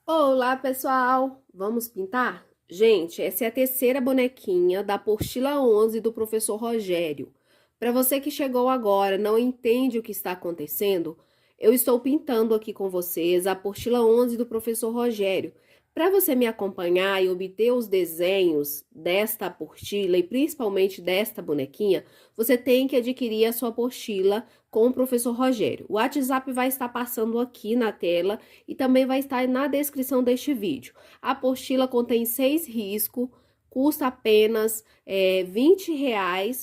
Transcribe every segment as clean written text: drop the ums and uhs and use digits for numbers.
Olá, pessoal! Vamos pintar? Gente, essa é a terceira bonequinha da apostila 11 do professor Rogério. Para você que chegou agora, não entende o que está acontecendo, eu estou pintando aqui com vocês a apostila 11 do professor Rogério. Para você me acompanhar e obter os desenhos desta apostila e principalmente desta bonequinha, você tem que adquirir a sua apostila com o professor Rogério. O WhatsApp vai estar passando aqui na tela e também vai estar na descrição deste vídeo. A apostila contém 6 riscos, custa apenas R$ 20,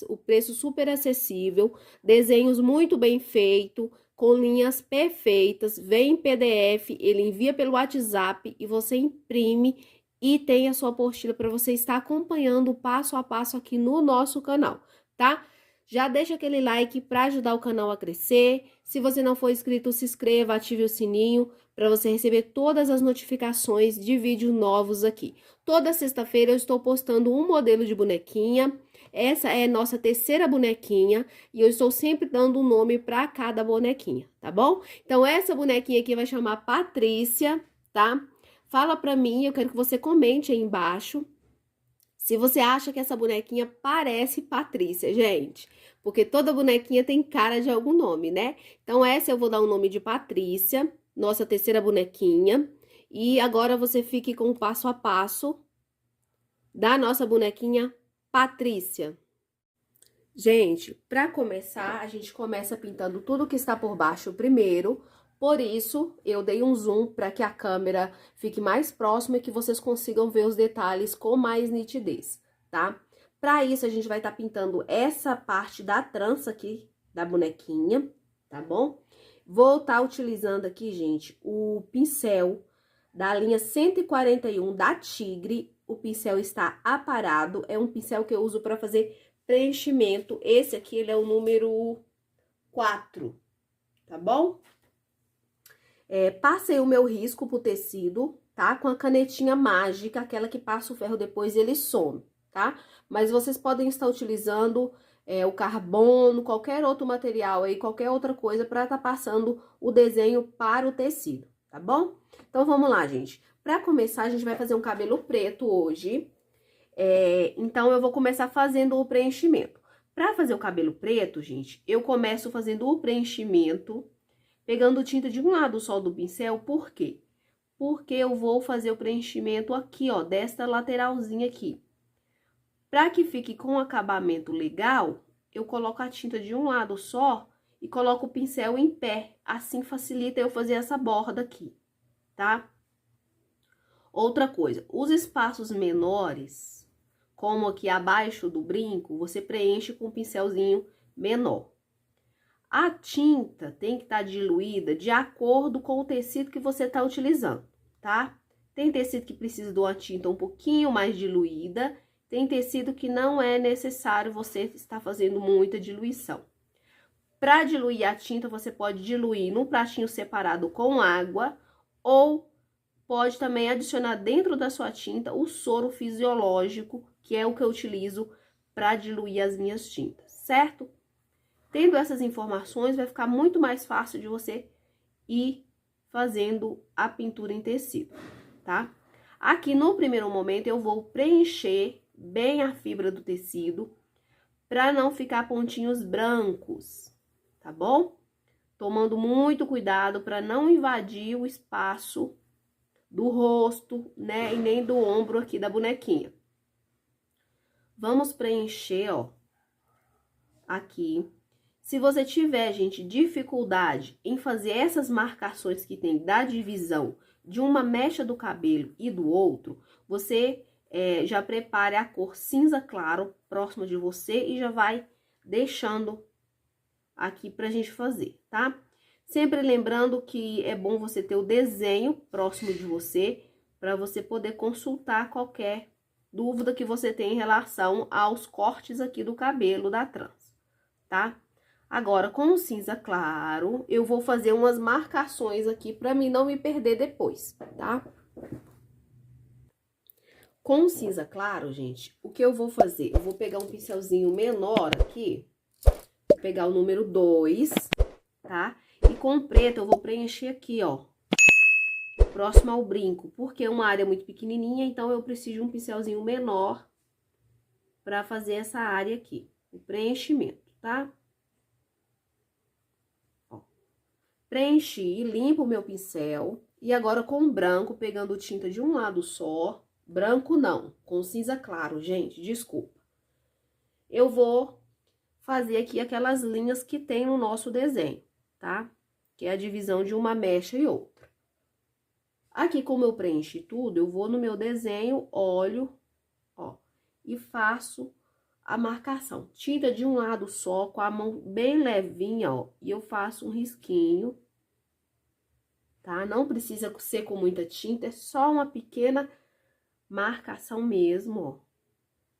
o preço super acessível, desenhos muito bem feitos, com linhas perfeitas, vem em PDF, ele envia pelo WhatsApp e você imprime e tem a sua apostila para você estar acompanhando o passo a passo aqui no nosso canal, tá? Já deixa aquele like para ajudar o canal a crescer. Se você não for inscrito, se inscreva, ative o sininho para você receber todas as notificações de vídeos novos aqui. Toda sexta-feira eu estou postando um modelo de bonequinha. Essa é a nossa terceira bonequinha e eu estou sempre dando um nome para cada bonequinha, tá bom? Então, essa bonequinha aqui vai chamar Patrícia, tá? Fala para mim, eu quero que você comente aí embaixo se você acha que essa bonequinha parece Patrícia, gente. Porque toda bonequinha tem cara de algum nome, né? Então, essa eu vou dar o nome de Patrícia, nossa terceira bonequinha. E agora você fique com o passo a passo da nossa bonequinha Patrícia. Gente, para começar, a gente começa pintando tudo que está por baixo primeiro. Por isso, eu dei um zoom para que a câmera fique mais próxima e que vocês consigam ver os detalhes com mais nitidez, tá? Para isso, a gente vai estar pintando essa parte da trança aqui da bonequinha, tá bom? Vou estar utilizando aqui, gente, o pincel da linha 141 da Tigre. O pincel está aparado, é um pincel que eu uso para fazer preenchimento. Esse aqui, ele é o número 4, tá bom? Passei o meu risco pro tecido, tá? Com a canetinha mágica, aquela que passa o ferro depois e ele some, tá? Mas vocês podem estar utilizando o carbono, qualquer outro material aí, qualquer outra coisa para estar passando o desenho para o tecido, tá bom? Então, vamos lá, gente. Para começar, a gente vai fazer um cabelo preto hoje. Então, eu vou começar fazendo o preenchimento. Para fazer o cabelo preto, gente, eu começo fazendo o preenchimento, pegando tinta de um lado só do pincel. Por quê? Porque eu vou fazer o preenchimento aqui, ó, desta lateralzinha aqui. Para que fique com um acabamento legal, eu coloco a tinta de um lado só e coloco o pincel em pé. Assim facilita eu fazer essa borda aqui, tá? Outra coisa, os espaços menores, como aqui abaixo do brinco, você preenche com um pincelzinho menor. A tinta tem que estar diluída de acordo com o tecido que você está utilizando, tá? Tem tecido que precisa de uma tinta um pouquinho mais diluída, tem tecido que não é necessário você estar fazendo muita diluição. Para diluir a tinta, você pode diluir num pratinho separado com água ou pode também adicionar dentro da sua tinta o soro fisiológico, que é o que eu utilizo para diluir as minhas tintas, certo? Tendo essas informações, vai ficar muito mais fácil de você ir fazendo a pintura em tecido, tá? Aqui, no primeiro momento, eu vou preencher bem a fibra do tecido, para não ficar pontinhos brancos, tá bom? Tomando muito cuidado para não invadir o espaço do rosto, né, e nem do ombro aqui da bonequinha. Vamos preencher, ó, aqui. Se você tiver, gente, dificuldade em fazer essas marcações que tem da divisão de uma mecha do cabelo e do outro, você já prepare a cor cinza claro próxima de você e já vai deixando aqui pra gente fazer, tá? Sempre lembrando que é bom você ter o desenho próximo de você, para você poder consultar qualquer dúvida que você tem em relação aos cortes aqui do cabelo da trança, tá? Agora, com o cinza claro, eu vou fazer umas marcações aqui para mim não me perder depois, tá? Com o cinza claro, gente, o que eu vou fazer? Eu vou pegar um pincelzinho menor aqui, vou pegar o número 2, tá? E com o preto eu vou preencher aqui, ó, próximo ao brinco, porque é uma área muito pequenininha, então eu preciso de um pincelzinho menor para fazer essa área aqui, o preenchimento, tá? Ó, preenchi, limpo o meu pincel, e agora com o branco, pegando tinta de um lado só, branco não, com cinza claro, gente, desculpa. Eu vou fazer aqui aquelas linhas que tem no nosso desenho, tá? Que é a divisão de uma mecha e outra. Aqui, como eu preenchi tudo, eu vou no meu desenho, olho, ó, e faço a marcação. Tinta de um lado só, com a mão bem levinha, ó, e eu faço um risquinho, tá? Não precisa ser com muita tinta, é só uma pequena marcação mesmo, ó.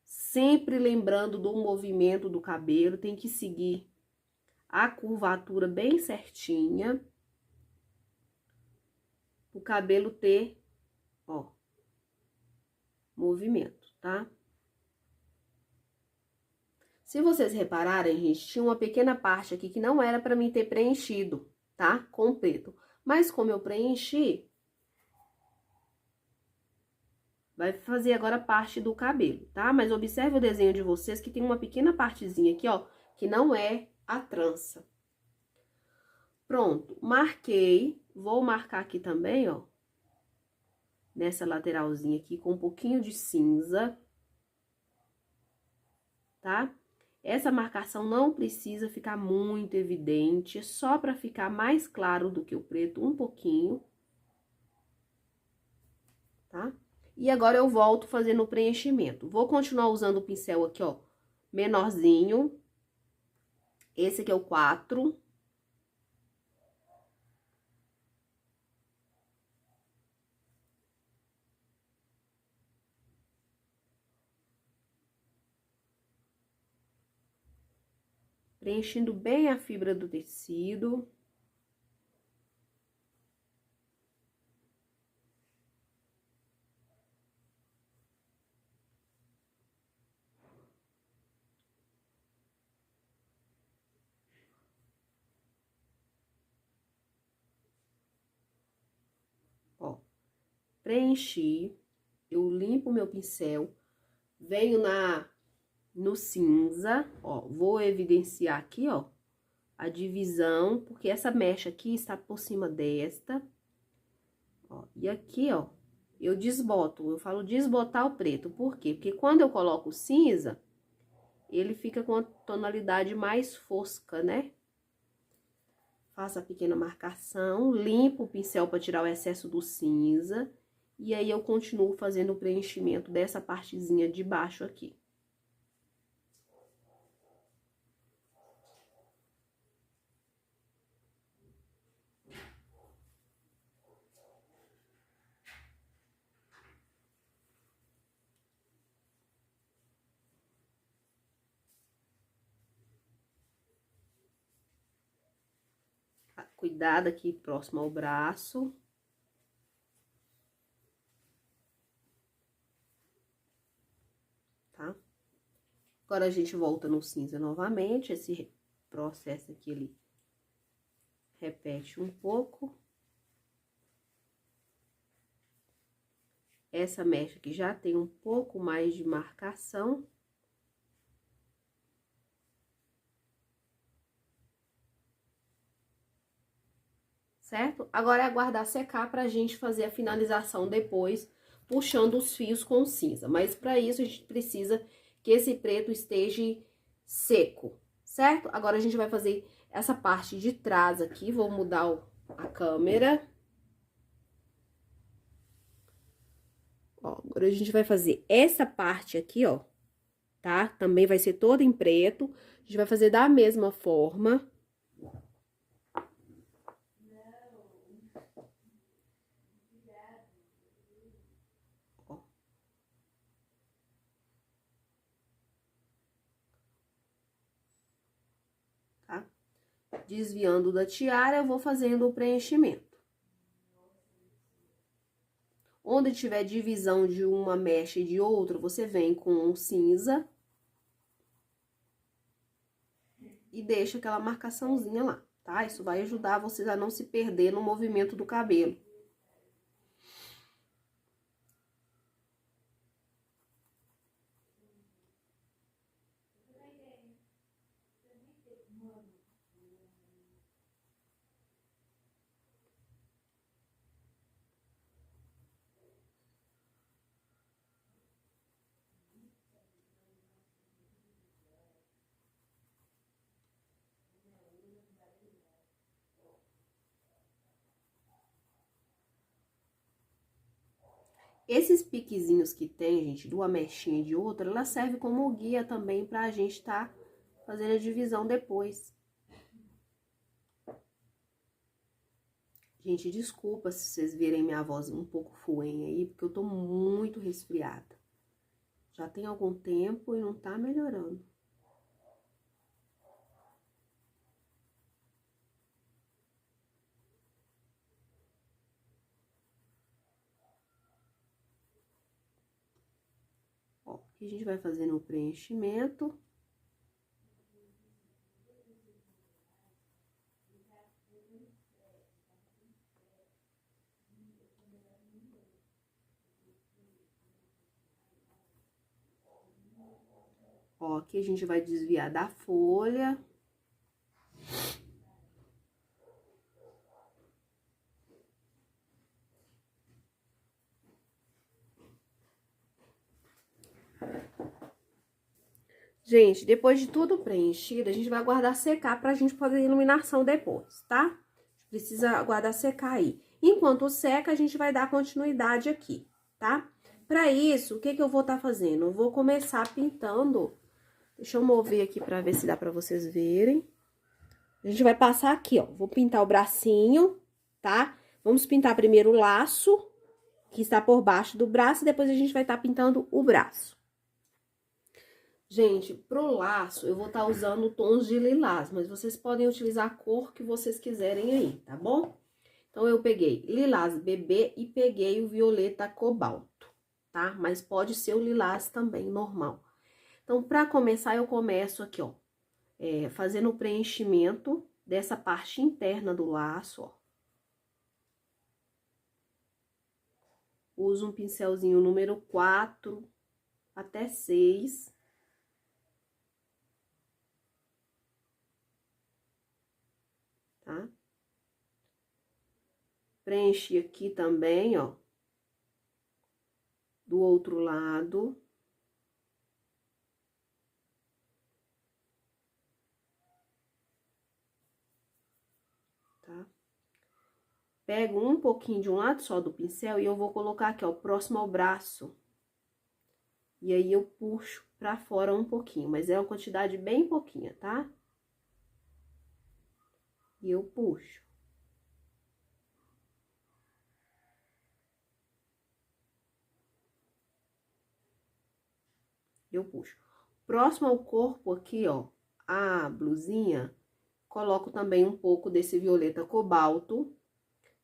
Sempre lembrando do movimento do cabelo, tem que seguir a curvatura bem certinha. O cabelo ter, ó, movimento, tá? Se vocês repararem, gente, tinha uma pequena parte aqui que não era pra mim ter preenchido, tá? Com preto. Mas como eu preenchi, vai fazer agora parte do cabelo, tá? Mas observe o desenho de vocês que tem uma pequena partezinha aqui, ó, que não é a trança. Pronto, marquei. Vou marcar aqui também, ó, nessa lateralzinha aqui, com um pouquinho de cinza, tá? Essa marcação não precisa ficar muito evidente, é só para ficar mais claro do que o preto, um pouquinho, tá? E agora eu volto fazendo o preenchimento. Vou continuar usando o pincel aqui, ó, menorzinho. Esse aqui é o 4. Preenchendo bem a fibra do tecido. Ó, preenchi, eu limpo meu pincel, venho no cinza, ó, vou evidenciar aqui, ó, a divisão, porque essa mecha aqui está por cima desta, ó, e aqui, ó, eu desboto, eu falo desbotar o preto, por quê? Porque quando eu coloco o cinza, ele fica com a tonalidade mais fosca, né? Faço a pequena marcação, limpo o pincel para tirar o excesso do cinza, e aí eu continuo fazendo o preenchimento dessa partezinha de baixo aqui. Cuidado aqui próximo ao braço. Tá? Agora, a gente volta no cinza novamente, esse processo aqui, ele repete um pouco. Essa mecha aqui já tem um pouco mais de marcação. Certo? Agora é aguardar secar pra gente fazer a finalização depois, puxando os fios com cinza. Mas para isso, a gente precisa que esse preto esteja seco, certo? Agora, a gente vai fazer essa parte de trás aqui, vou mudar a câmera. Ó, agora a gente vai fazer essa parte aqui, ó, tá? Também vai ser toda em preto. A gente vai fazer da mesma forma. Ó. Tá? Desviando da tiara, eu vou fazendo o preenchimento. Onde tiver divisão de uma mecha e de outra, você vem com um cinza. E deixa aquela marcaçãozinha lá, tá? Isso vai ajudar vocês a não se perder no movimento do cabelo. Esses piquezinhos que tem, gente, de uma mechinha e de outra, ela serve como guia também pra gente tá fazendo a divisão depois. Gente, desculpa se vocês virem minha voz um pouco fuenha aí, porque eu tô muito resfriada. Já tem algum tempo e não tá melhorando. Ó, aqui a gente vai fazendo o preenchimento. Ó, aqui a gente vai desviar da folha. Gente, depois de tudo preenchido, a gente vai aguardar secar pra gente fazer a iluminação depois, tá? Precisa aguardar secar aí. Enquanto seca, a gente vai dar continuidade aqui, tá? Pra isso, o que que eu vou estar fazendo? Eu vou começar pintando. Deixa eu mover aqui pra ver se dá pra vocês verem. A gente vai passar aqui, ó. Vou pintar o bracinho, tá? Vamos pintar primeiro o laço, que está por baixo do braço, e depois a gente vai estar pintando o braço. Gente, pro laço, eu vou estar usando tons de lilás, mas vocês podem utilizar a cor que vocês quiserem aí, tá bom? Então, eu peguei lilás bebê e peguei o violeta cobalto, tá? Mas pode ser o lilás também, normal. Então, pra começar, eu começo aqui, ó, fazendo o preenchimento dessa parte interna do laço, ó. Uso um pincelzinho número 4 até 6. Tá? Preenchi aqui também, ó, do outro lado. Tá? Pego um pouquinho de um lado só do pincel e eu vou colocar aqui, ó, próximo ao braço. E aí, eu puxo pra fora um pouquinho, mas é uma quantidade bem pouquinha, tá? E eu puxo. Eu puxo. Próximo ao corpo aqui, ó, a blusinha, coloco também um pouco desse violeta cobalto.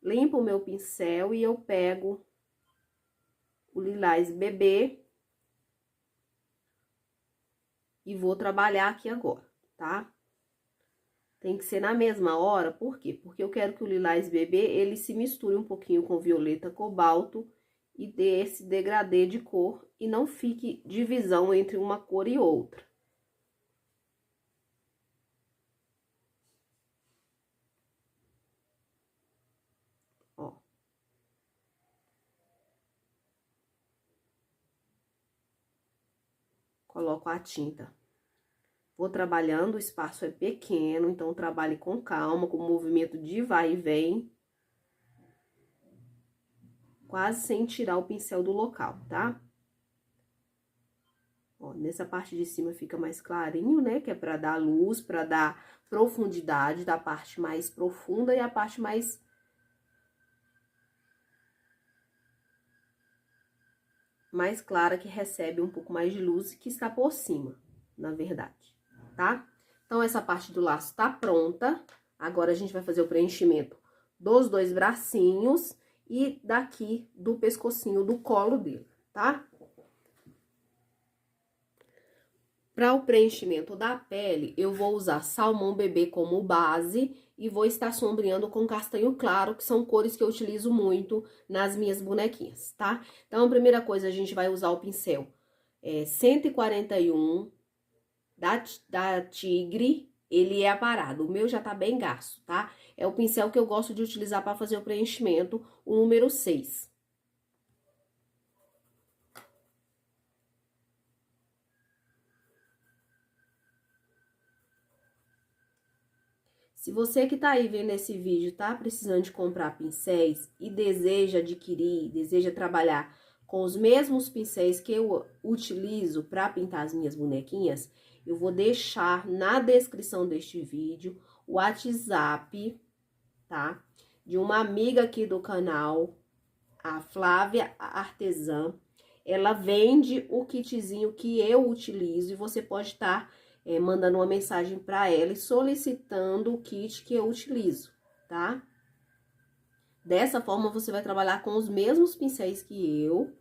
Limpo o meu pincel e eu pego o lilás bebê e vou trabalhar aqui agora, tá? Tem que ser na mesma hora, por quê? Porque eu quero que o lilás bebê, ele se misture um pouquinho com o violeta cobalto e dê esse degradê de cor e não fique divisão entre uma cor e outra. Ó. Coloco a tinta. Vou trabalhando, o espaço é pequeno, então trabalhe com calma, com movimento de vai e vem. Quase sem tirar o pincel do local, tá? Ó, nessa parte de cima fica mais clarinho, né? Que é pra dar luz, pra dar profundidade da parte mais profunda e a parte mais clara, que recebe um pouco mais de luz, que está por cima, na verdade, tá? Então, essa parte do laço tá pronta. Agora, a gente vai fazer o preenchimento dos dois bracinhos e daqui do pescocinho, do colo dele, tá? Para o preenchimento da pele, eu vou usar salmão bebê como base e vou estar sombreando com castanho claro, que são cores que eu utilizo muito nas minhas bonequinhas, tá? Então, a primeira coisa, a gente vai usar o pincel 141 da Tigre, ele é aparado. O meu já tá bem gasto, tá? É o pincel que eu gosto de utilizar para fazer o preenchimento, o número 6. Se você que tá aí vendo esse vídeo tá precisando de comprar pincéis e deseja adquirir, deseja trabalhar com os mesmos pincéis que eu utilizo para pintar as minhas bonequinhas, eu vou deixar na descrição deste vídeo o WhatsApp, tá? De uma amiga aqui do canal, a Flávia Artesã. Ela vende o kitzinho que eu utilizo e você pode estar mandando uma mensagem para ela e solicitando o kit que eu utilizo, tá? Dessa forma, você vai trabalhar com os mesmos pincéis que eu.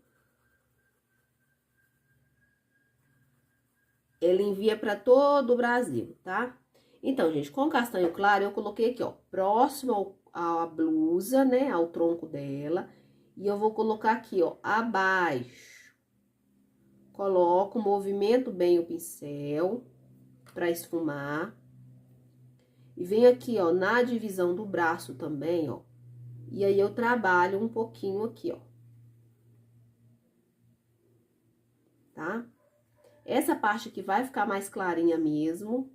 Ele envia para todo o Brasil, tá? Então, gente, com castanho claro, eu coloquei aqui, ó, próximo à blusa, né, ao tronco dela. E eu vou colocar aqui, ó, abaixo. Coloco, movimento bem o pincel para esfumar. E venho aqui, ó, na divisão do braço também, ó. E aí, eu trabalho um pouquinho aqui, ó. Tá? Essa parte aqui vai ficar mais clarinha mesmo.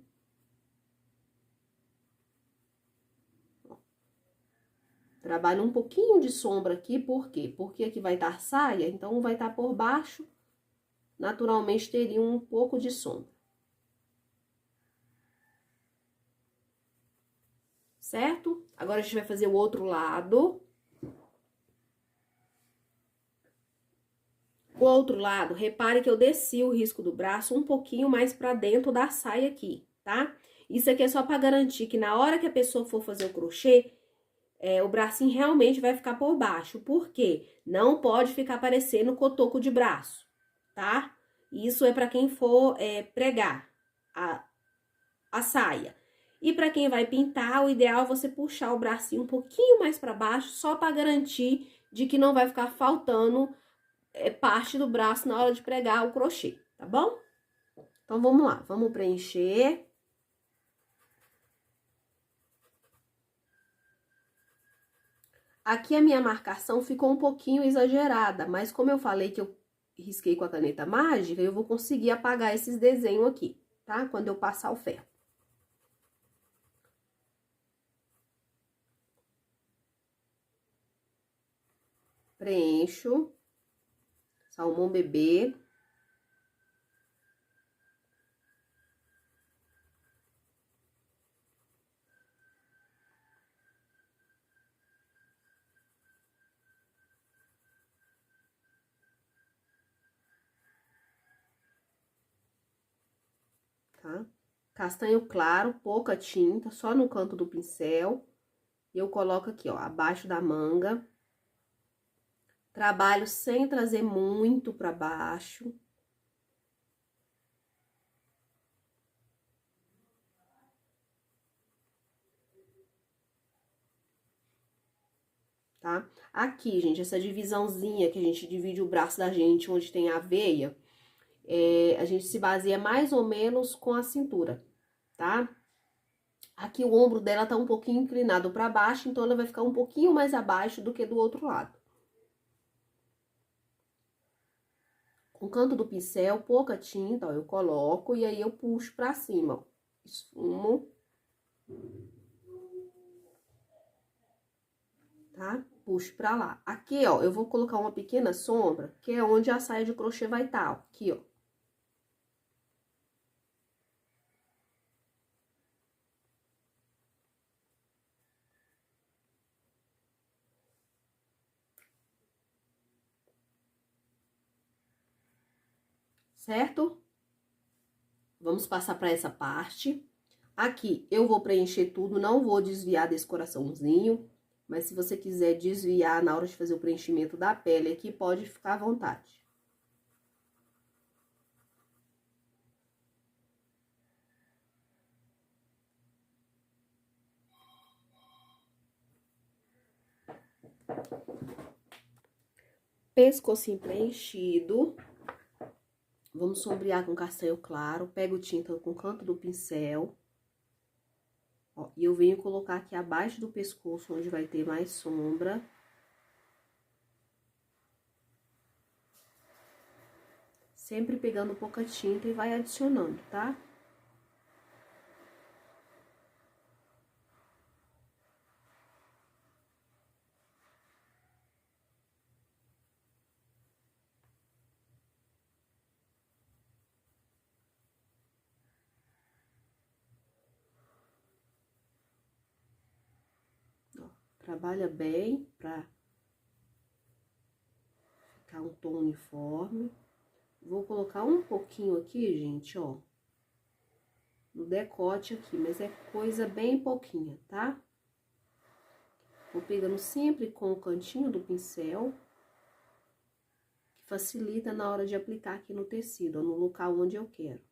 Ó. Trabalho um pouquinho de sombra aqui, por quê? Porque aqui vai estar saia, então vai estar por baixo. Naturalmente, teria um pouco de sombra. Certo? Agora, a gente vai fazer o outro lado. O outro lado, repare que eu desci o risco do braço um pouquinho mais pra dentro da saia aqui, tá? Isso aqui é só pra garantir que na hora que a pessoa for fazer o crochê, o bracinho realmente vai ficar por baixo. Por quê? Não pode ficar parecendo cotoco de braço, tá? Isso é pra quem for pregar a saia. E pra quem vai pintar, o ideal é você puxar o bracinho um pouquinho mais pra baixo, só pra garantir de que não vai ficar faltando parte do braço na hora de pregar o crochê, tá bom? Então, vamos lá, vamos preencher. Aqui a minha marcação ficou um pouquinho exagerada, mas como eu falei que eu risquei com a caneta mágica, eu vou conseguir apagar esses desenhos aqui, tá? Quando eu passar o ferro. Preencho. Salmão bebê. Tá? Castanho claro, pouca tinta, só no canto do pincel. Eu coloco aqui, ó, abaixo da manga. Trabalho sem trazer muito pra baixo. Tá? Aqui, gente, essa divisãozinha que a gente divide o braço da gente, onde tem a veia, a gente se baseia mais ou menos com a cintura, tá? Aqui o ombro dela tá um pouquinho inclinado pra baixo, então ela vai ficar um pouquinho mais abaixo do que do outro lado. Com o canto do pincel, pouca tinta, ó, eu coloco e aí eu puxo pra cima, ó. Esfumo. Tá? Puxo pra lá. Aqui, ó, eu vou colocar uma pequena sombra, que é onde a saia de crochê vai estar, ó. Aqui, ó. Certo? Vamos passar para essa parte. Aqui, eu vou preencher tudo, não vou desviar desse coraçãozinho, mas se você quiser desviar na hora de fazer o preenchimento da pele aqui, pode ficar à vontade. Pescocinho preenchido. Vamos sombrear com castanho claro. Pego tinta com o canto do pincel. Ó, e eu venho colocar aqui abaixo do pescoço, onde vai ter mais sombra. Sempre pegando pouca tinta e vai adicionando, tá? Trabalha bem pra ficar um tom uniforme. Vou colocar um pouquinho aqui, gente, ó. No decote aqui, mas é coisa bem pouquinha, tá? Vou pegando sempre com o cantinho do pincel, que facilita na hora de aplicar aqui no tecido, ó, no local onde eu quero.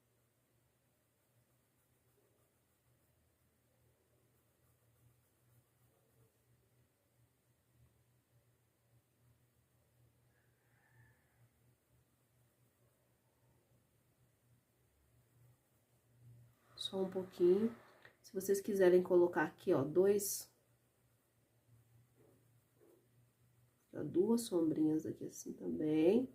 Só um pouquinho. Se vocês quiserem colocar aqui, ó, duas sombrinhas aqui assim também.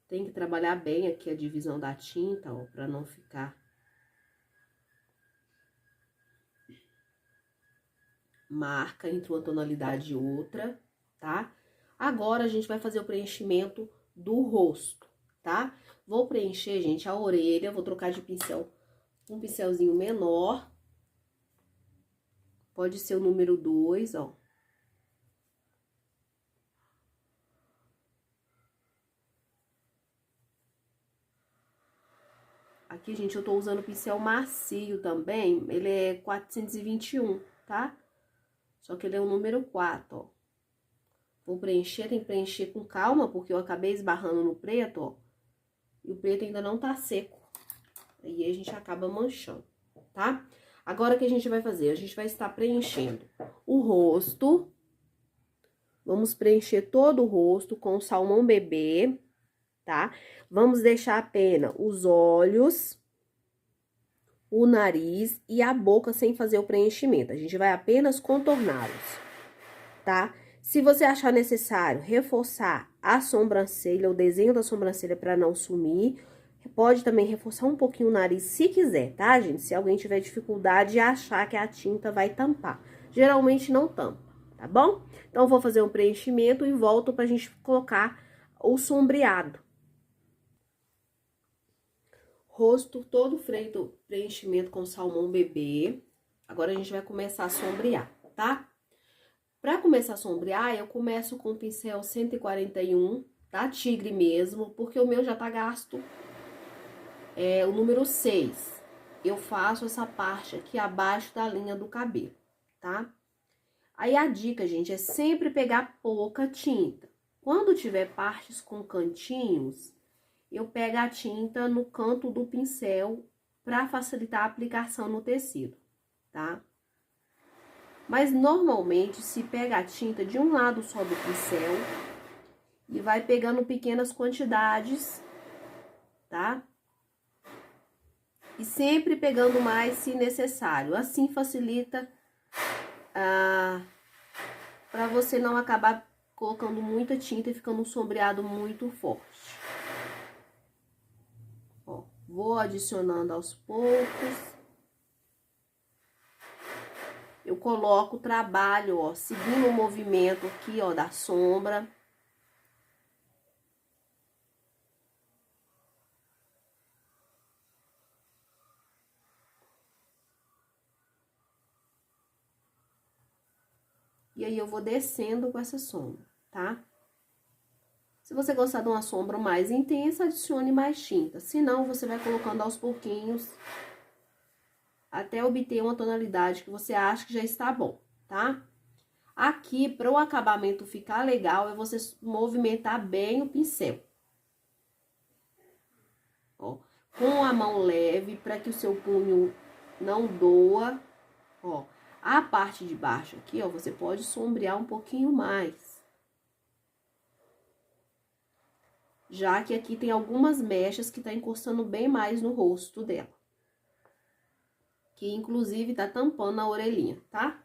Tem que trabalhar bem aqui a divisão da tinta, ó, pra não ficar marca entre uma tonalidade e outra, tá? Agora, a gente vai fazer o preenchimento do rosto, tá? Vou preencher, gente, a orelha, vou trocar de pincel, um pincelzinho menor. Pode ser o número 2, ó. Aqui, gente, eu tô usando pincel macio também, ele é 421, tá? Só que ele é o número 4, ó. Vou preencher, tem que preencher com calma, porque eu acabei esbarrando no preto, ó. E o preto ainda não tá seco. Aí a gente acaba manchando, tá? Agora, o que a gente vai fazer? A gente vai estar preenchendo o rosto. Vamos preencher todo o rosto com o salmão bebê, tá? Vamos deixar apenas os olhos, o nariz e a boca sem fazer o preenchimento. A gente vai apenas contorná-los, tá? Se você achar necessário reforçar a sobrancelha, o desenho da sobrancelha para não sumir, pode também reforçar um pouquinho o nariz se quiser, tá, gente? Se alguém tiver dificuldade de achar que a tinta vai tampar. Geralmente não tampa, tá bom? Então, eu vou fazer um preenchimento e volto pra gente colocar o sombreado. Rosto todo feito preenchimento com salmão bebê. Agora, a gente vai começar a sombrear, tá? Pra começar a sombrear, eu começo com o pincel 141, tá? Tigre mesmo, porque o meu já tá gasto. É o número 6. Eu faço essa parte aqui abaixo da linha do cabelo, tá? Aí, a dica, gente, é sempre pegar pouca tinta. Quando tiver partes com cantinhos, eu pego a tinta no canto do pincel pra facilitar a aplicação no tecido, tá? Mas, normalmente, se pega a tinta de um lado só do pincel e vai pegando pequenas quantidades, tá? E sempre pegando mais se necessário. Assim facilita para você não acabar colocando muita tinta e ficando um sombreado muito forte. Ó, vou adicionando aos poucos. Eu coloco o trabalho, ó, seguindo o movimento aqui, ó, da sombra. E aí, eu vou descendo com essa sombra, tá? Se você gostar de uma sombra mais intensa, adicione mais tinta. Se não, você vai colocando aos pouquinhos até obter uma tonalidade que você acha que já está bom, tá? Aqui, para o acabamento ficar legal, é você movimentar bem o pincel. Ó, com a mão leve, para que o seu punho não doa, ó. A parte de baixo aqui, ó, você pode sombrear um pouquinho mais. Já que aqui tem algumas mechas que tá encostando bem mais no rosto dela. Que, inclusive, tá tampando a orelhinha, tá?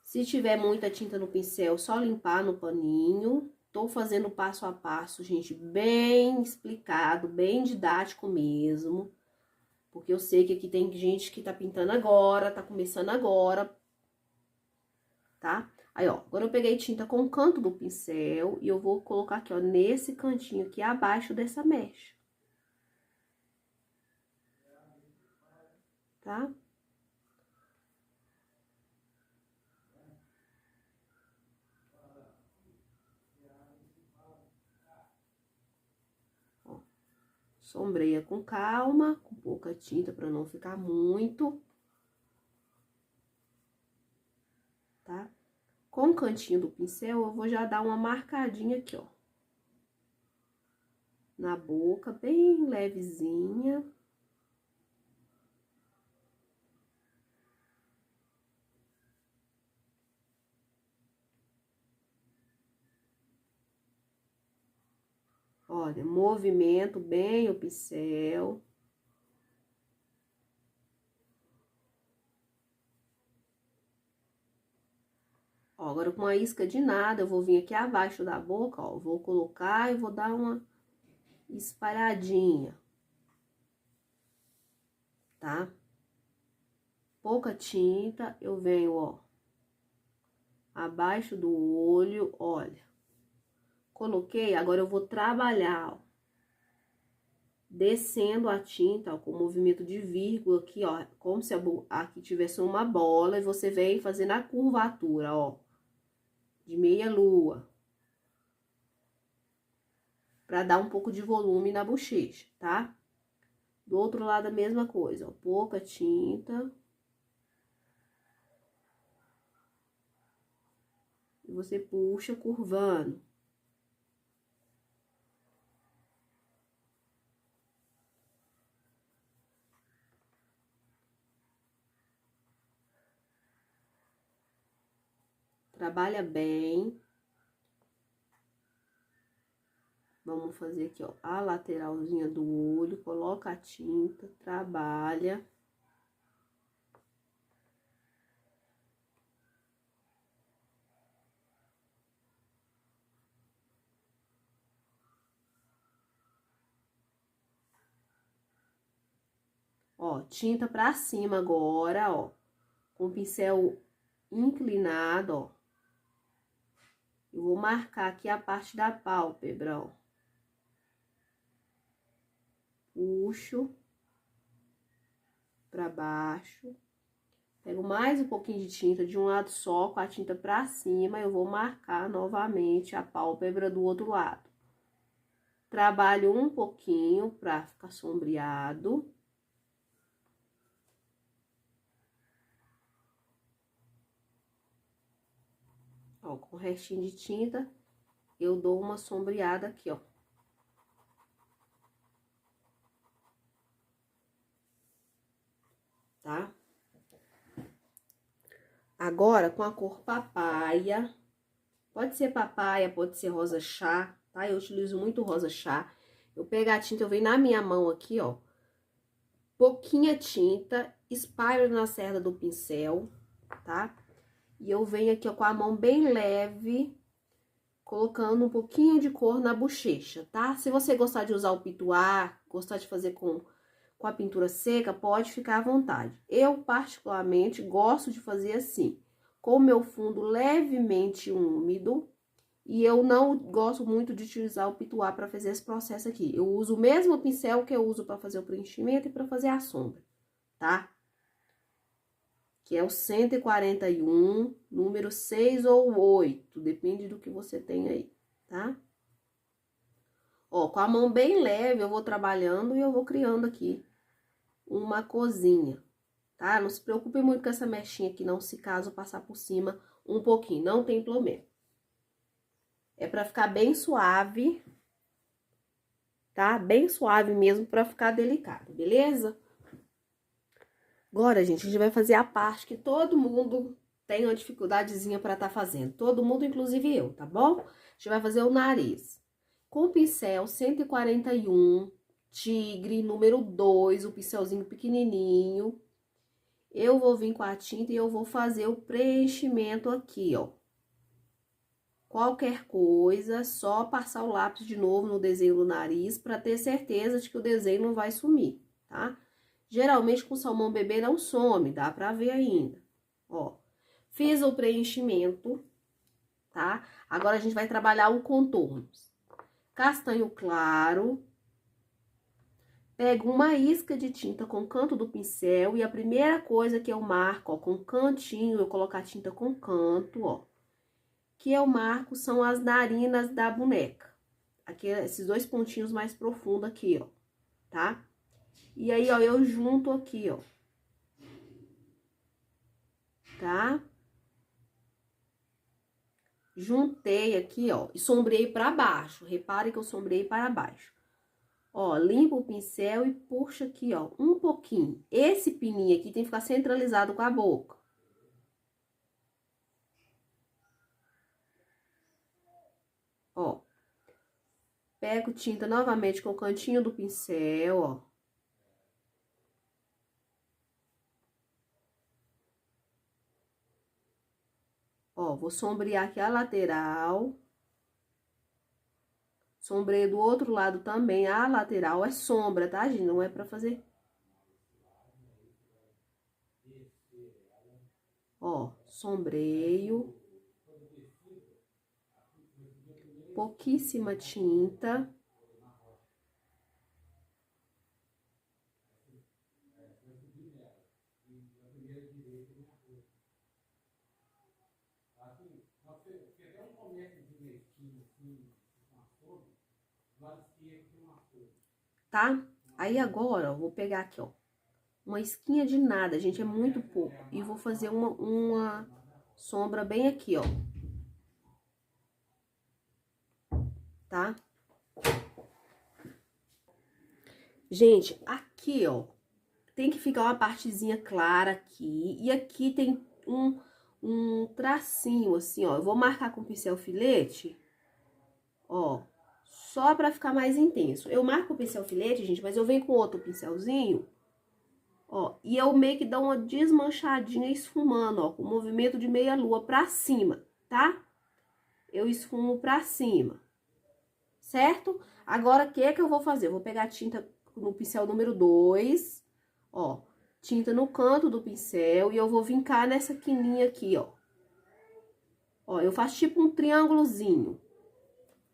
Se tiver muita tinta no pincel, só limpar no paninho. Tô fazendo passo a passo, gente, bem explicado, bem didático mesmo. Porque eu sei que aqui tem gente que tá pintando agora, tá começando agora, tá? Aí, ó, agora eu peguei tinta com o canto do pincel e eu vou colocar aqui, ó, nesse cantinho aqui abaixo dessa mecha. tá? Ó, sombreia com calma, com pouca tinta para não ficar muito, tá? Com o cantinho do pincel, eu vou já dar uma marcadinha aqui, ó. Na boca, bem levezinha. Olha, movimento bem o pincel. Ó, agora com a isca de nada, eu vou vir aqui abaixo da boca, ó. Vou colocar e vou dar uma espalhadinha. Tá? Pouca tinta, eu venho, ó, abaixo do olho, olha. Coloquei, agora eu vou trabalhar, ó, descendo a tinta, ó, com movimento de vírgula aqui, ó, como se aqui tivesse uma bola, e você vem fazendo a curvatura, ó, de meia lua. Pra dar um pouco de volume na bochecha, tá? Do outro lado a mesma coisa, ó, pouca tinta. E você puxa curvando. Trabalha bem. Vamos fazer aqui, ó, a lateralzinha do olho, coloca a tinta, trabalha. Ó, tinta pra cima agora, ó, com o pincel inclinado, ó. Eu vou marcar aqui a parte da pálpebra, ó. Puxo pra baixo. Pego mais um pouquinho de tinta de um lado só, com a tinta pra cima, eu vou marcar novamente a pálpebra do outro lado. Trabalho um pouquinho pra ficar sombreado. Ó, com o restinho de tinta, eu dou uma sombreada aqui, ó. Tá? Agora, com a cor papaya, pode ser papaya, pode ser rosa chá, tá? Eu utilizo muito rosa chá. Eu pego a tinta, eu venho na minha mão aqui, ó. Pouquinha tinta, espalho na cerda do pincel, tá? E eu venho aqui, ó, com a mão bem leve, colocando um pouquinho de cor na bochecha, tá? Se você gostar de usar o pituá, gostar de fazer com a pintura seca, pode ficar à vontade. Eu, particularmente, gosto de fazer assim, com o meu fundo levemente úmido, e eu não gosto muito de utilizar o pituá para fazer esse processo aqui. Eu uso o mesmo pincel que eu uso para fazer o preenchimento e para fazer a sombra, tá? Que é o 141, número 6 ou 8, depende do que você tem aí, tá? Ó, com a mão bem leve, eu vou trabalhando e eu vou criando aqui uma cozinha, tá? Não se preocupe muito com essa mechinha aqui, não, se caso passar por cima um pouquinho, não tem problema. É pra ficar bem suave, tá? Bem suave mesmo, pra ficar delicado, beleza? Agora, gente, a gente vai fazer a parte que todo mundo tem uma dificuldadezinha pra tá fazendo. Todo mundo, inclusive eu, tá bom? A gente vai fazer o nariz. Com o pincel 141, tigre, número 2, o pincelzinho pequenininho. Eu vou vir com a tinta e eu vou fazer o preenchimento aqui, ó. Qualquer coisa, só passar o lápis de novo no desenho do nariz pra ter certeza de que o desenho não vai sumir, tá? Geralmente com salmão bebê não some, dá pra ver ainda. Ó, fiz o preenchimento, tá? Agora a gente vai trabalhar o contorno. Castanho claro, Pego uma isca de tinta com o canto do pincel e a primeira coisa que eu marco, ó, com o cantinho, eu coloco a tinta com canto, ó, que eu marco são as narinas da boneca. Aqui, esses dois pontinhos mais profundos aqui, ó, tá? E aí, ó, eu junto aqui, ó, tá? Juntei aqui, ó, e sombreei pra baixo. Repare que eu sombreei para baixo. Ó, limpa o pincel e puxa aqui, ó, um pouquinho. Esse pininho aqui tem que ficar centralizado com a boca. Ó. Pego tinta novamente com o cantinho do pincel, ó. Ó, vou sombrear aqui a lateral. Sombreio do outro lado também, a lateral é sombra, tá, gente? Não é pra fazer... Ó, sombreio. Pouquíssima tinta. Tá? Aí agora, ó, vou pegar aqui, ó, uma esquinha de nada, gente, é muito pouco. E vou fazer uma sombra bem aqui, ó. Tá? Gente, aqui, ó, tem que ficar uma partezinha clara aqui. E aqui tem um tracinho, assim, ó. Eu vou marcar com pincel filete, ó, só pra ficar mais intenso. Eu marco o pincel filete, gente, mas eu venho com outro pincelzinho, ó, e eu meio que dou uma desmanchadinha esfumando, ó, com movimento de meia-lua pra cima, tá? Eu esfumo pra cima, certo? Agora, o que é que eu vou fazer? Eu vou pegar a tinta no pincel número 2, ó, tinta no canto do pincel e eu vou vincar nessa quininha aqui, ó. Ó, eu faço tipo um triângulozinho.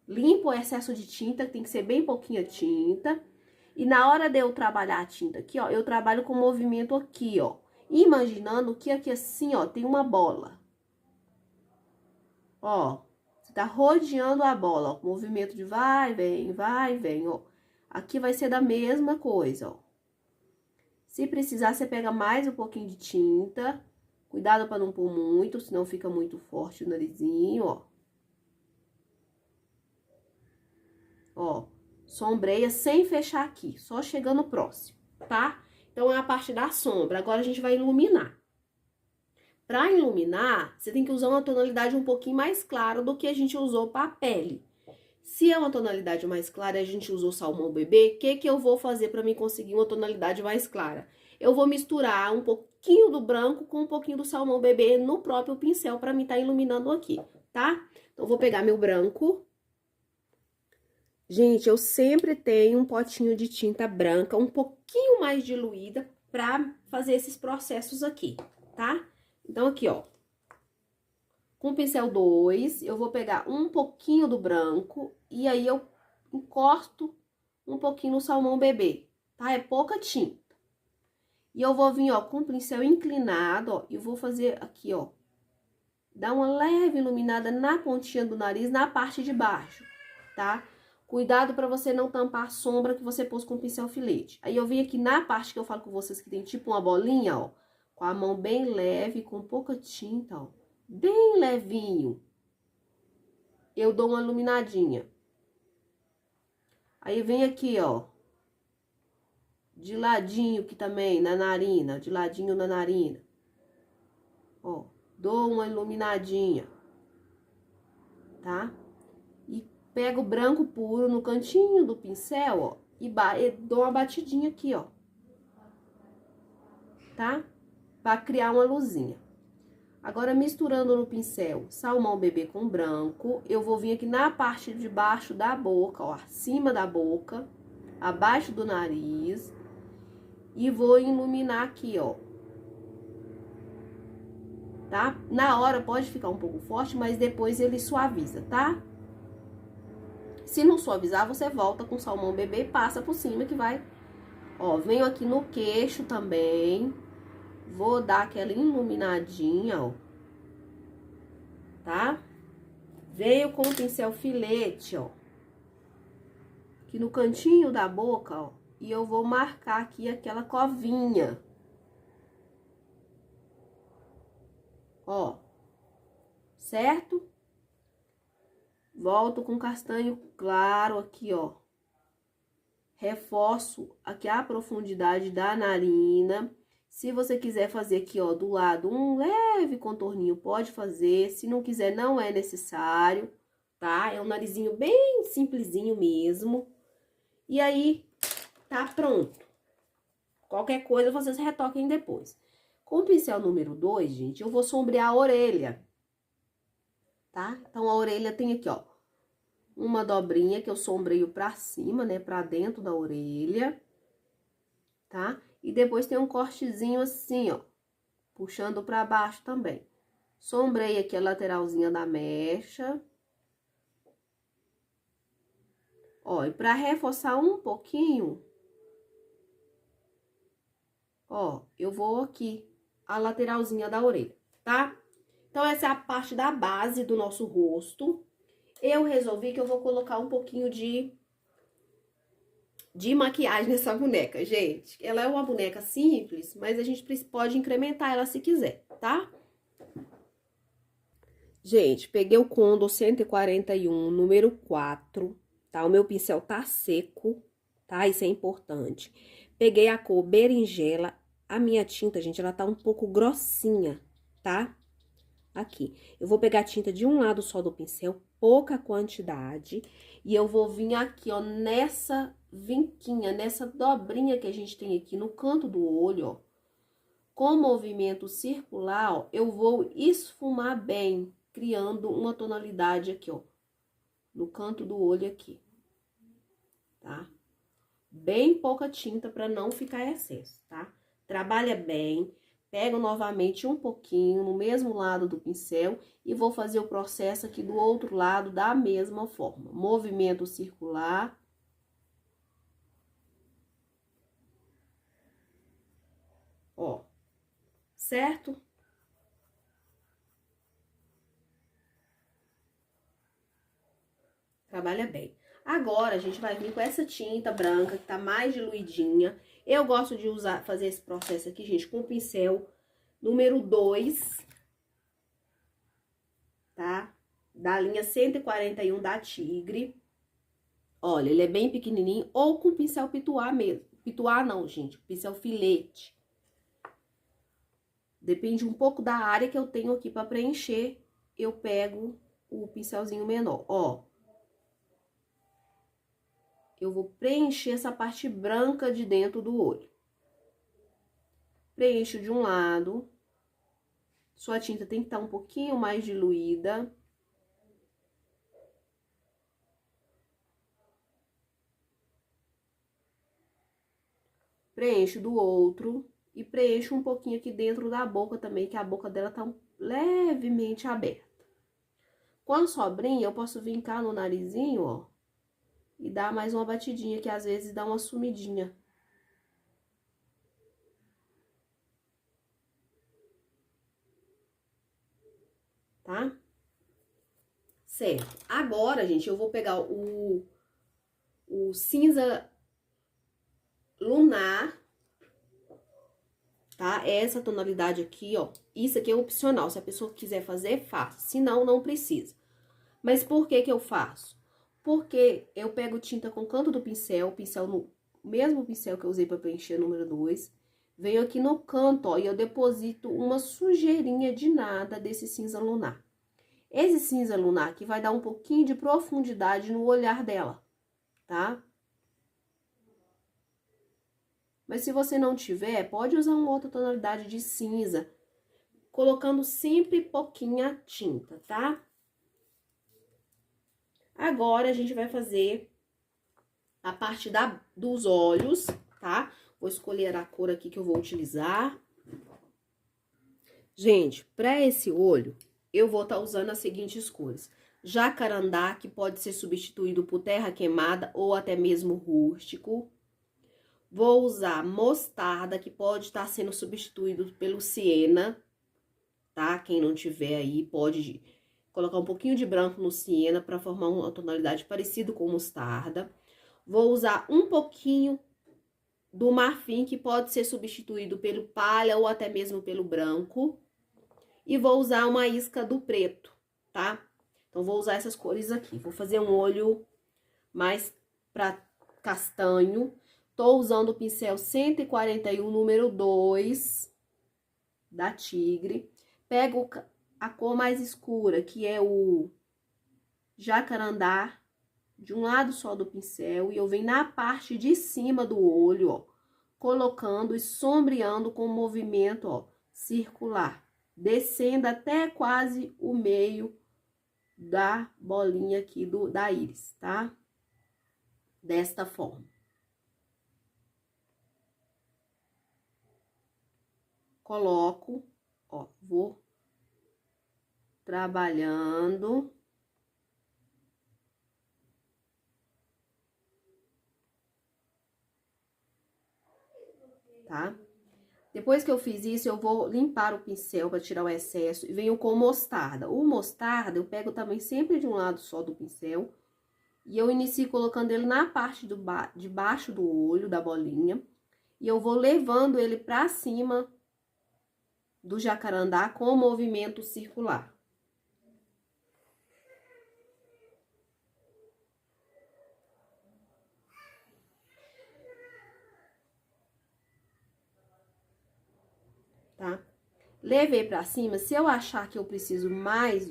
Limpo o excesso de tinta, tem que ser bem pouquinha tinta. E na hora de eu trabalhar a tinta aqui, ó, eu trabalho com movimento aqui, ó. Imaginando que aqui assim, ó, tem uma bola. Ó, você tá rodeando a bola, ó, com movimento de vai, vem, ó. Aqui vai ser da mesma coisa, ó. Se precisar, você pega mais um pouquinho de tinta. Cuidado pra não pôr muito, senão fica muito forte o narizinho, ó. Ó, sombreia sem fechar aqui, só chegando próximo, tá? Então, é a parte da sombra. Agora, a gente vai iluminar. Pra iluminar, você tem que usar uma tonalidade um pouquinho mais clara do que a gente usou pra pele. Se é uma tonalidade mais clara e a gente usou salmão bebê, o que que eu vou fazer pra mim conseguir uma tonalidade mais clara? Eu vou misturar um pouquinho do branco com um pouquinho do salmão bebê no próprio pincel pra mim tá iluminando aqui, tá? Então, eu vou pegar meu branco. Gente, eu sempre tenho um potinho de tinta branca, um pouquinho mais diluída, pra fazer esses processos aqui, tá? Então, aqui, ó. Com o pincel 2, eu vou pegar um pouquinho do branco e aí eu encosto um pouquinho no salmão bebê, tá? É pouca tinta. E eu vou vir, ó, com o pincel inclinado, ó, e vou fazer aqui, ó. Dar uma leve iluminada na pontinha do nariz, na parte de baixo, tá? Cuidado para você não tampar a sombra que você pôs com o pincel filete. Aí eu venho aqui na parte que eu falo com vocês que tem tipo uma bolinha, ó. Com a mão bem leve, com pouca tinta, ó. Bem levinho. Eu dou uma iluminadinha. Aí vem aqui, ó. De ladinho aqui também, na narina. De ladinho na narina. Ó. Dou uma iluminadinha. Tá? E pego o branco puro no cantinho do pincel, ó. E dou uma batidinha aqui, ó. Tá? Pra criar uma luzinha. Agora, misturando no pincel salmão bebê com branco, eu vou vir aqui na parte de baixo da boca, ó, acima da boca, abaixo do nariz, e vou iluminar aqui, ó. Tá? Na hora pode ficar um pouco forte, mas depois ele suaviza, tá? Se não suavizar, você volta com salmão bebê e passa por cima que vai Ó, venho aqui no queixo também. Vou dar aquela iluminadinha, ó. Tá? Venho com o pincel filete, ó. Aqui no cantinho da boca, ó. E eu vou marcar aqui aquela covinha. Ó. Certo? Volto com castanho claro aqui, ó. Reforço aqui a profundidade da narina. Se você quiser fazer aqui, ó, do lado um leve contorninho, pode fazer. Se não quiser, não é necessário, tá? É um narizinho bem simplesinho mesmo. E aí, tá pronto. Qualquer coisa, vocês retoquem depois. Com o pincel número 2, gente, eu vou sombrear a orelha, tá? Então, a orelha tem aqui, ó, uma dobrinha que eu sombreio pra cima, né, pra dentro da orelha, tá? E depois tem um cortezinho assim, ó, puxando pra baixo também. Sombrei aqui a lateralzinha da mecha. Ó, e pra reforçar um pouquinho, ó, eu vou aqui, a lateralzinha da orelha, tá? Então, essa é a parte da base do nosso rosto. Eu resolvi que eu vou colocar um pouquinho de maquiagem nessa boneca, gente. Ela é uma boneca simples, mas a gente pode incrementar ela se quiser, tá? Gente, peguei o Condor 141, número 4, tá? O meu pincel tá seco, tá? Isso é importante. Peguei a cor berinjela. A minha tinta, gente, ela tá um pouco grossinha, tá? Aqui. Eu vou pegar a tinta de um lado só do pincel, pouca quantidade, e eu vou vir aqui, ó, nessa vinquinha, nessa dobrinha que a gente tem aqui no canto do olho, ó. Com movimento circular, ó, eu vou esfumar bem, criando uma tonalidade aqui, ó, no canto do olho aqui, tá? Bem pouca tinta para não ficar excesso, tá? Trabalha bem. Pego novamente um pouquinho no mesmo lado do pincel e vou fazer o processo aqui do outro lado da mesma forma. Movimento circular. Ó, certo? Trabalha bem. Agora, a gente vai vir com essa tinta branca que tá mais diluidinha. Eu gosto de fazer esse processo aqui, gente, com o pincel número 2, tá? Da linha 141 da Tigre. Olha, ele é bem pequenininho, ou com pincel pituá mesmo. Pituá não, gente, pincel filete. Depende um pouco da área que eu tenho aqui pra preencher, eu pego o pincelzinho menor, ó. Eu vou preencher essa parte branca de dentro do olho. Preencho de um lado. Sua tinta tem que estar um pouquinho mais diluída. Preencho do outro. E preencho um pouquinho aqui dentro da boca também, que a boca dela tá levemente aberta. Com a sobrinha, eu posso vincar no narizinho, ó. E dar mais uma batidinha, que às vezes dá uma sumidinha. Tá? Certo. Agora, gente, eu vou pegar o cinza lunar, tá? Essa tonalidade aqui, ó. Isso aqui é opcional. Se a pessoa quiser fazer, faça. Se não, não precisa. Mas por que que eu faço? Porque eu pego tinta com o canto do pincel, o mesmo pincel que eu usei para preencher o número 2. Venho aqui no canto, ó, e eu deposito uma sujeirinha de nada desse cinza lunar. Esse cinza lunar aqui vai dar um pouquinho de profundidade no olhar dela, tá? Mas se você não tiver, pode usar uma outra tonalidade de cinza, colocando sempre pouquinha tinta, tá? Agora, a gente vai fazer a parte dos olhos, tá? Vou escolher a cor aqui que eu vou utilizar. Gente, para esse olho, eu vou estar usando as seguintes cores. Jacarandá, que pode ser substituído por terra queimada ou até mesmo rústico. Vou usar mostarda, que pode estar sendo substituído pelo siena, tá? Quem não tiver aí, pode colocar um pouquinho de branco no siena para formar uma tonalidade parecida com mostarda. Vou usar um pouquinho do marfim, que pode ser substituído pelo palha ou até mesmo pelo branco. E vou usar uma isca do preto, tá? Então, vou usar essas cores aqui. Vou fazer um olho mais pra castanho. Tô usando o pincel 141, número 2, da Tigre. Pego a cor mais escura, que é o jacarandá, de um lado só do pincel. E eu venho na parte de cima do olho, ó, colocando e sombreando com o movimento, ó, circular. Descendo até quase o meio da bolinha aqui da íris, tá? Desta forma. Coloco, ó, vou trabalhando. Tá? Depois que eu fiz isso, eu vou limpar o pincel para tirar o excesso e venho com mostarda. O mostarda, eu pego também sempre de um lado só do pincel e eu inicio colocando ele na parte de baixo do olho, da bolinha, e eu vou levando ele para cima do jacarandá com o movimento circular. Tá? Levei pra cima. Se eu achar que eu preciso mais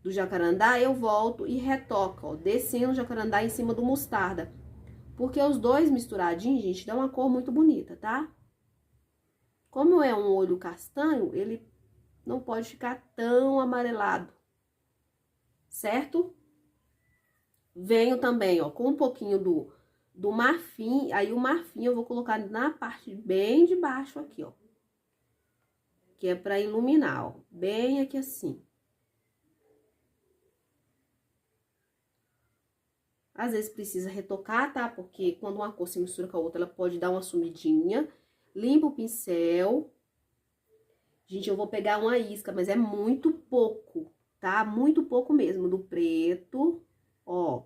do jacarandá, eu volto e retoco, ó, descendo o jacarandá em cima do mostarda. Porque os dois misturadinhos, gente, dá uma cor muito bonita, tá? Como é um olho castanho, ele não pode ficar tão amarelado, certo? Venho também, ó, com um pouquinho do marfim. Aí o marfim eu vou colocar na parte bem de baixo aqui, ó. Que é pra iluminar, ó. Bem aqui assim. Às vezes precisa retocar, tá? Porque quando uma cor se mistura com a outra, ela pode dar uma sumidinha. Limpa o pincel. Gente, eu vou pegar uma isca, mas é muito pouco, tá? Muito pouco mesmo, do preto, ó.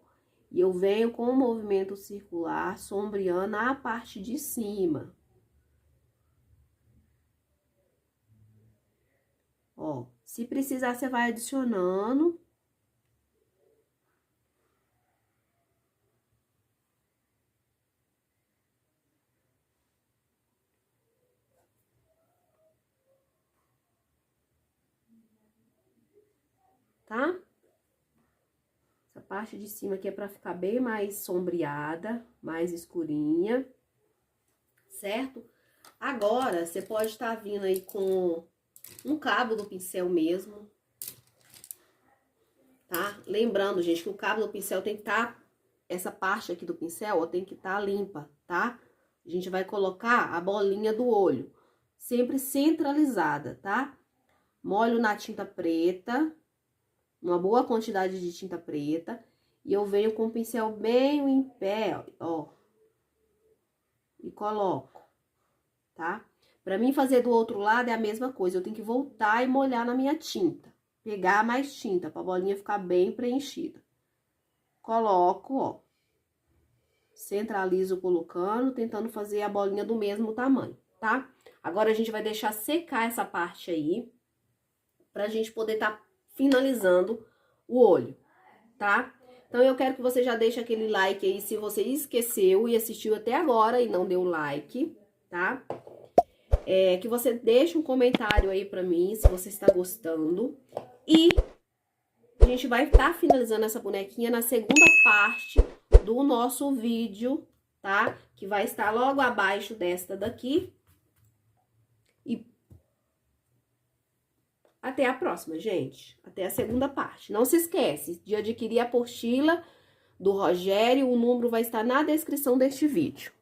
E eu venho com o movimento circular, sombreando a parte de cima. Ó, se precisar, você vai adicionando. Tá? Essa parte de cima aqui é pra ficar bem mais sombreada, mais escurinha, certo? Agora, você pode estar vindo aí com um cabo do pincel mesmo, tá? Lembrando, gente, que o cabo do pincel tem que estar, essa parte aqui do pincel, ó, tem que estar limpa, tá? A gente vai colocar a bolinha do olho, sempre centralizada, tá? Molho na tinta preta, uma boa quantidade de tinta preta, e eu venho com o pincel bem em pé, ó, e coloco, tá? Pra mim fazer do outro lado é a mesma coisa, eu tenho que voltar e molhar na minha tinta, pegar mais tinta, pra bolinha ficar bem preenchida. Coloco, ó, centralizo colocando, tentando fazer a bolinha do mesmo tamanho, tá? Agora a gente vai deixar secar essa parte aí, pra gente poder tá finalizando o olho, tá? Então, eu quero que você já deixe aquele like aí, se você esqueceu e assistiu até agora e não deu like, tá? Que você deixe um comentário aí pra mim, se você está gostando. E a gente vai estar finalizando essa bonequinha na segunda parte do nosso vídeo, tá? Que vai estar logo abaixo desta daqui. E até a próxima, gente. Até a segunda parte. Não se esquece de adquirir a apostila do Rogério. O número vai estar na descrição deste vídeo.